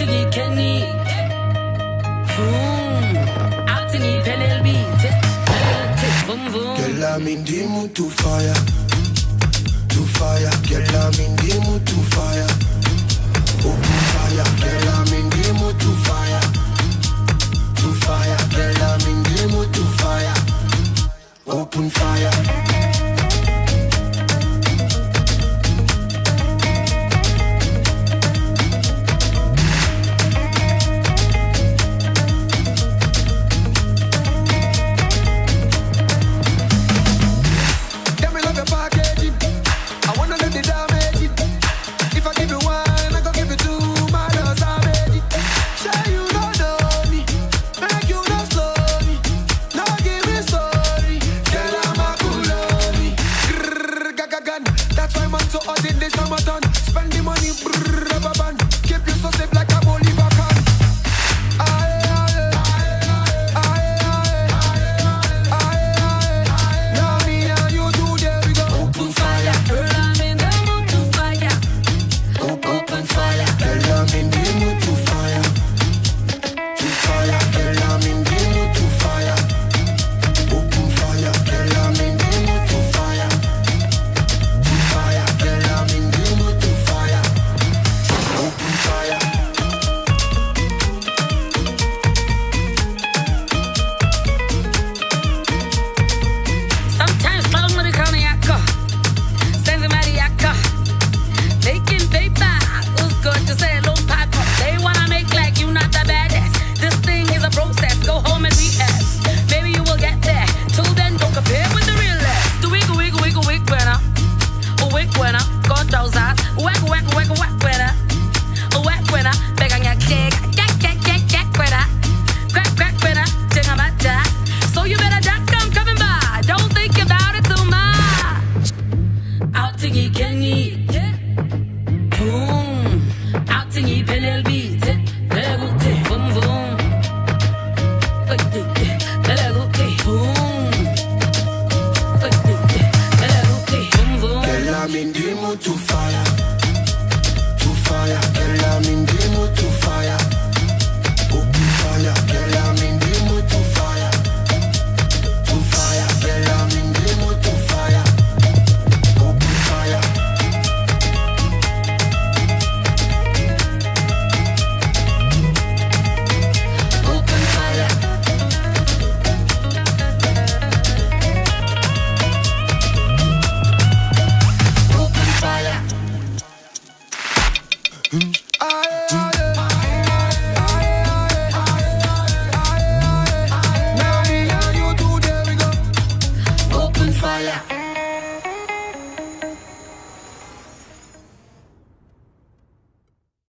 Outingi Kenny. Outingi PLLB. Girl, I'm in the mood to fire. To fire. Girl, I'm in the mood to fire. Open fire. Girl, I'm in the mood to fire. To fire. Girl, I'm in the mood to fire. Open fire. Outingi Kenny. Outingi PLLB.